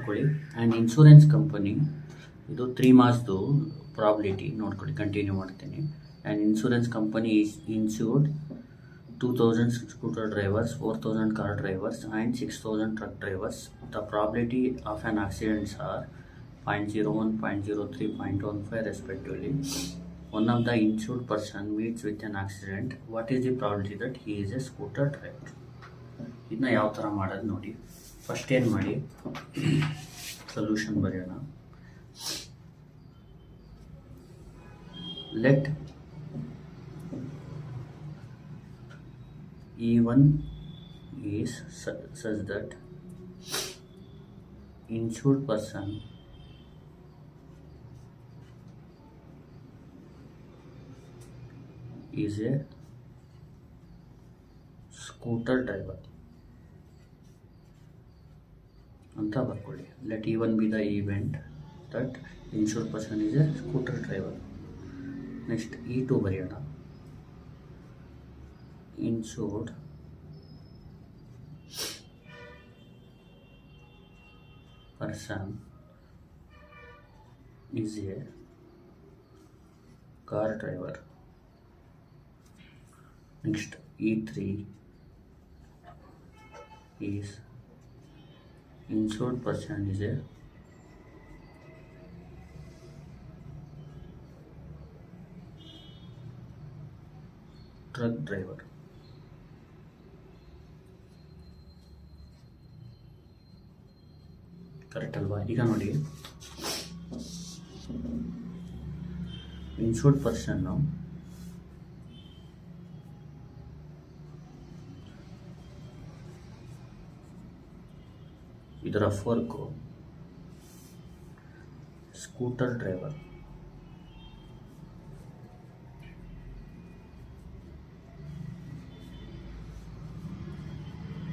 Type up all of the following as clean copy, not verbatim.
ಬರ್ಕೊಳ್ಳಿ. And insurance company ಇದು 3 ಮಾರ್ಕ್ಸ್ದು probability ನೋಡ್ಕೊಳ್ಳಿ. ಕಂಟಿನ್ಯೂ ಮಾಡ್ತೀನಿ. And insurance company is insured 2000 scooter drivers, 4000 car drivers and 6000 truck drivers. The probability of an accidents are 0.01, 0.03, 0.15 respectively. One of the insured person meets with an accident. What is the probability that he is a scooter driver? ಇದನ್ನ ಯಾವ ಥರ ಮಾಡೋದು ನೋಡಿ. First ಏನು ಮಾಡಿ, solution ಬರೆಯೋಣ. Let E1 is such that insured person is a scooter driver ಅಂತ ಬರ್ಕೊಳ್ಳಿ. Let E1 be the event that insured person is a scooter driver. Next E2 ಬರೆಯೋಣ. Insured person is a car driver. Next E3 is insured person is a truck driver. Correct ಅಲ್ವಾ? ಈಗ ನೋಡಿ, insured ಪರ್ಸನ್ನು ಇದರ ಫೋರ್ಕು scooter driver,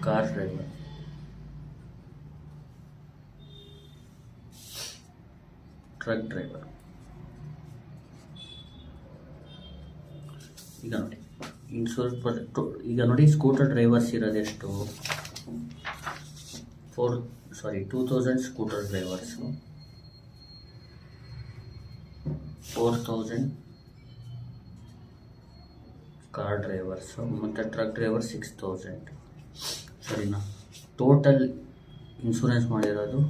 car driver, truck driver. ಈಗ ನೋಡಿ ಈಗ ನೋಡಿ ಸ್ಕೂಟರ್ ಡ್ರೈವರ್ಸ್ ಇರೋದೆಷ್ಟು? 2000 ಸ್ಕೂಟರ್ ಡ್ರೈವರ್ಸು, 4000 ಕಾರ್ ಡ್ರೈವರ್ಸು ಮತ್ತು ಟ್ರಕ್ ಡ್ರೈವರ್ 6000. ಸರಿನಾ? ಟೋಟಲ್ ಇನ್ಶೂರೆನ್ಸ್ ಮಾಡಿರೋದು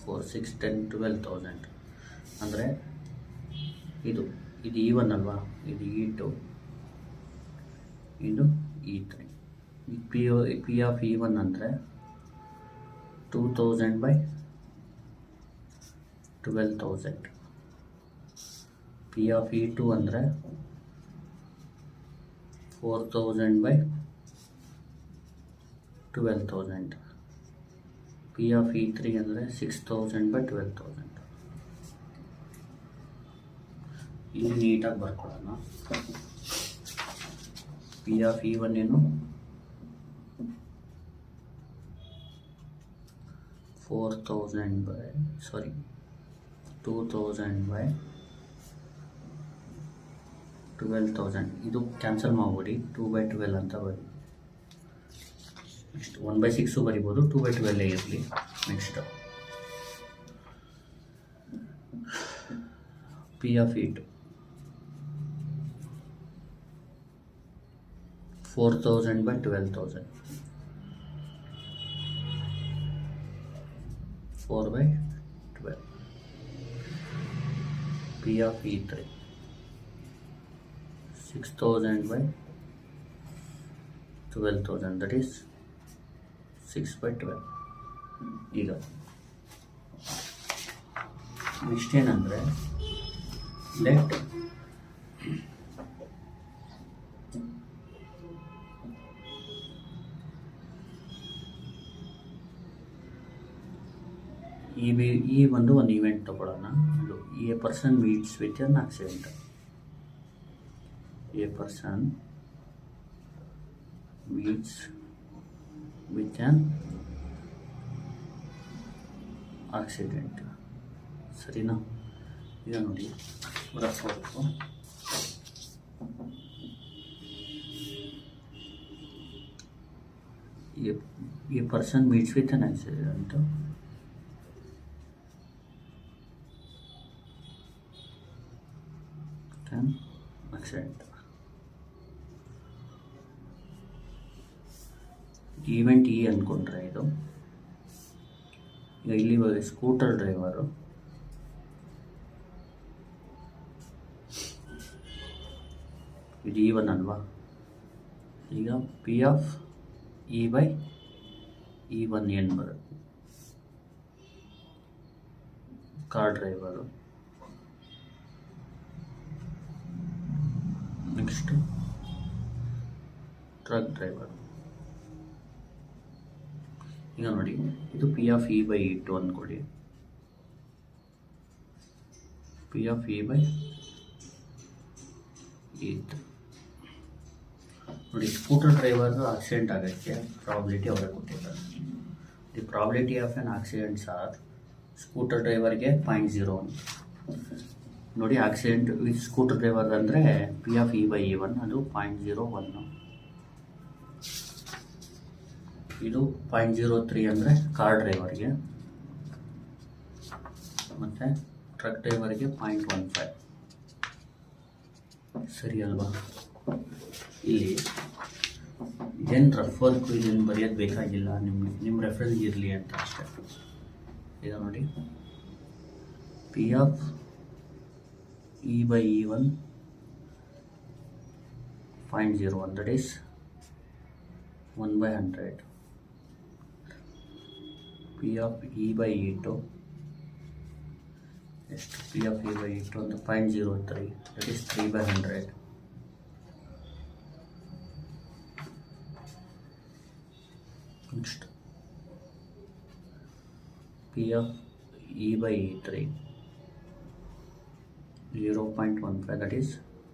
4, 6, 10, 12,000. ಅಂದರೆ ಇದು E1 ಅಲ್ವಾ, ಇದು E2, ಇದು E3. ಪಿ ಆಫ್ E1 ಅಂದರೆ 2000/12,000. ಪಿ ಆಫ್ E2 ಅಂದರೆ 4000/12,000. ಪಿ ಆಫ್ E3 ಅಂದರೆ 6000/12,000. ಇಲ್ಲಿ ನೀಟಾಗಿ ಬರ್ಕೊಳ್ಳೋಣ. ಪಿ ಆಫ್ E1 ಏನು 2000/12,000. ಇದು ಕ್ಯಾನ್ಸಲ್ ಮಾಡ್ಬಿಡಿ, 2/12 ಅಂತ ಬರಿ. ನೆಕ್ಸ್ಟ್ 1/6 ಬರಿಬೋದು, 2/12 ಇರಲಿ. Next P of E2 4000/12,000, 4/12. P of E3 6000/12,000, that is 6/12. ಈಗ ನೆಕ್ಸ್ಟ್ ಏನಂದರೆ ಲೆಟ್ ಈ ಒಂದು ಈವೆಂಟ್ ತಗೊಳ್ಳೋಣ. A person meets with an accident. A person meets with an accident. ಸರಿನಾ? ಈಗ ನೋಡಿ ಬರಬೇಕು. A person meets with an accident. Then accident. Event E ಅಂದ್ಕೊಂಡ್ರೆ ಇದು ಈಗ ಇಲ್ಲಿ ಸ್ಕೂಟರ್ ಡ್ರೈವರು ಇದು E1 ಅಲ್ವಾ. ಈಗ ಪಿ ಆಫ್ E/E1 ಏನು ಬರುತ್ತೆ, car driver. Next truck driver. ಈಗ ನೋಡಿ ಇದು ಪಿ ಆಫ್ E/E2 ಅಂದ್ಕೊಳ್ಳಿ. ಪಿ ಆಫ್ E/E3 ನೋಡಿ. ಸ್ಕೂಟರ್ ಡ್ರೈವರ್ದು ಆಕ್ಸಿಡೆಂಟ್ ಆಗೋಕ್ಕೆ ಪ್ರಾಬಿಲಿಟಿ ಅವರೇ ಕೊಟ್ಟಿದ್ದಾರೆ. The probability of on accidents R scooter ಡ್ರೈವರ್ಗೆ 0.01 ನೋಡಿ. ಆಕ್ಸಿಡೆಂಟ್ ವಿತ್ ಸ್ಕೂಟರ್ ಡ್ರೈವರ್ ಅಂದರೆ ಪಿ ಆಫ್ E/E1 ಅದು 0.01. ಇದು 0.03 ಅಂದರೆ ಕಾರ್ ಡ್ರೈವರ್ಗೆ, ಮತ್ತು ಟ್ರಕ್ ಡ್ರೈವರ್ಗೆ 0.15. ಸರಿ ಅಲ್ವಾ. ಇಲ್ಲಿ ಏನು ರಫ್ ವರ್ಕು ಇದನ್ನು ಬರೆಯೋದು ಬೇಕಾಗಿಲ್ಲ, ನಿಮ್ಮ ರೆಫರೆನ್ಸ್ ಇರಲಿ ಅಂತ ಅಷ್ಟೇ. ಈಗ ನೋಡಿ P of E/E1 0.01 that is 1/100. P of E/E2 ಎಷ್ಟು, ಪಿ ಆಫ್ E/E2 ಒಂದು 0.03 that is 3/100. Next P of E/E3 0.15 that is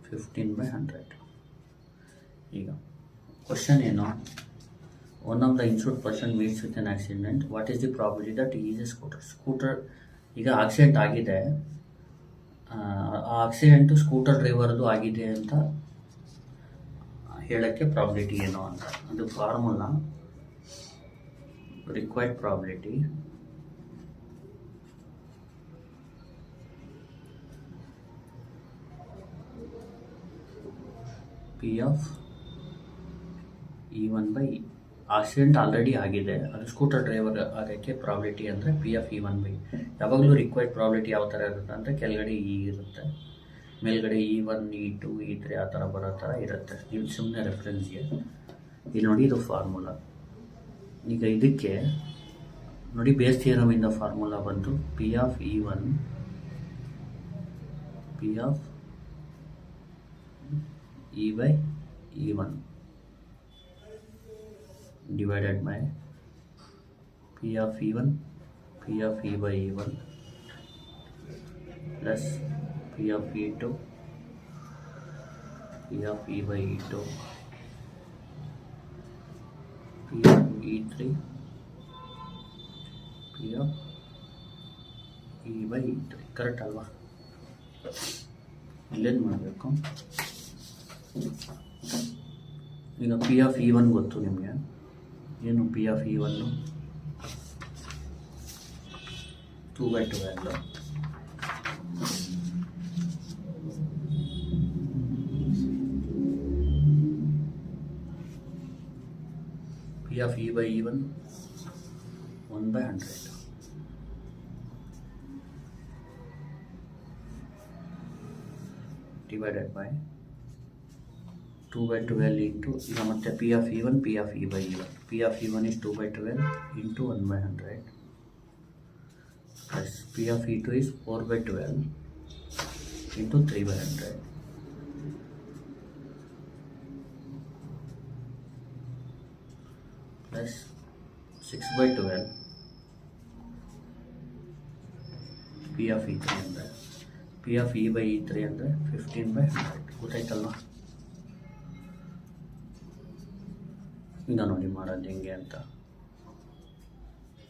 15/100. ಈಗ ಕ್ವಶನ್ ಏನು, one of the insured person meets with an accident, what is the probability that is A scooter. ಈಗ accident ಆಗಿದೆ, ಆ accident scooter ಡ್ರೈವರ್ದು ಆಗಿದೆ ಅಂತ ಹೇಳೋಕ್ಕೆ probability ಏನು ಅಂತ. ಅದು formula required probability P of E1/E. Accident already ಆಗಿದೆ, ಅದು ಸ್ಕೂಟರ್ ಡ್ರೈವರ್ ಆಗೋಕ್ಕೆ ಪ್ರಾಬಿಲಿಟಿ ಅಂದರೆ ಪಿ ಆಫ್ E1/E. ಯಾವಾಗಲೂ ರಿಕ್ವೈರ್ಡ್ ಪ್ರಾಬಿಲಿಟಿ ಯಾವ ಥರ ಇರುತ್ತೆ ಅಂದರೆ ಕೆಳಗಡೆ E ಇರುತ್ತೆ, ಮೇಲ್ಗಡೆ E1, E2, E3 ಆ ಥರ ಬರೋ ಥರ ಇರುತ್ತೆ. ನೀವು ಸುಮ್ಮನೆ ರೆಫರೆನ್ಸ್ಗೆ ಇಲ್ಲಿ ನೋಡಿ, ಇದು ಫಾರ್ಮುಲಾ. ಈಗ ಇದಕ್ಕೆ ನೋಡಿ ಬೇಸ್ ಥಿಯರಮಿಂದ ಫಾರ್ಮುಲಾ ಬಂದು P of E1 P of E/E1 divided by P of E1 P of E/E1 plus P of E2 P of E/E2 P of E3 P of E/E3. Correct ಅಲ್ವಾ. ಇಲ್ಲೇನು ಮಾಡಬೇಕು, ಈಗ P of E1 ಗೊತ್ತು ನಿಮಗೆ. ಏನು P of E1 2/12. P of E/E1 1/100 divided by 2/12 into ಈಗ ಮತ್ತೆ P of E1 P of E/E1. P of E1 is 2/12 into 1/100 plus P of E2 is 4/12 into 3/100 plus 6/12 P of E3 ಅಂದರೆ P of E/E3 ಅಂದರೆ 15/100. ಗೊತ್ತಾಯ್ತಲ್ವ. ಈಗ ನೋಡಿ ಮಾಡೋದು ಹೆಂಗೆ ಅಂತ.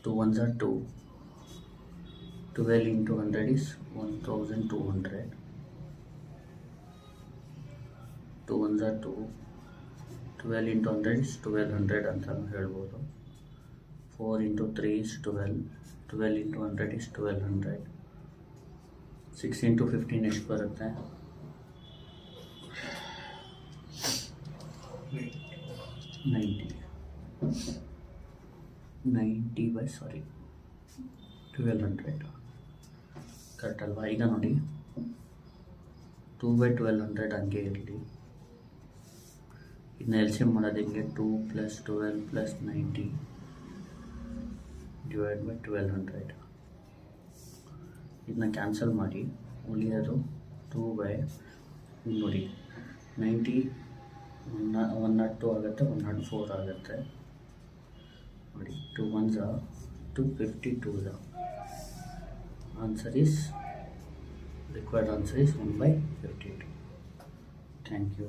2 1s are 2, 12 into 100 is 1200, 2 1s are 2, 12 into 100 is 1200 ಅಂತ ಹೇಳ್ಬೋದು. 4 into 3 is 12, 12 into 100 is 1200, 6 into 15 ಎಷ್ಟು ಬರುತ್ತೆ, 90 by 1200 ಕರೆಕ್ಟ್ ಅಲ್ವಾ? ಈಗ ನೋಡಿ 2/1200 ಹಂಗೆ ಇರಲಿ. ಇದನ್ನ ಎಲ್ ಸಿ ಎಮ್ ಮಾಡೋದು ಹೆಂಗೆ? 2 + 12 + 90 ಡಿವೈಡ್ ಬೈ 1200. ಇದನ್ನ ಕ್ಯಾನ್ಸಲ್ ಮಾಡಿ ಉಳಿಯೋದು 2 ನೋಡಿ 90 102 ಆಗುತ್ತೆ, 104 ಆಗುತ್ತೆ ನೋಡಿ. 2 1s are 252. Required answer is 1/52. Thank you.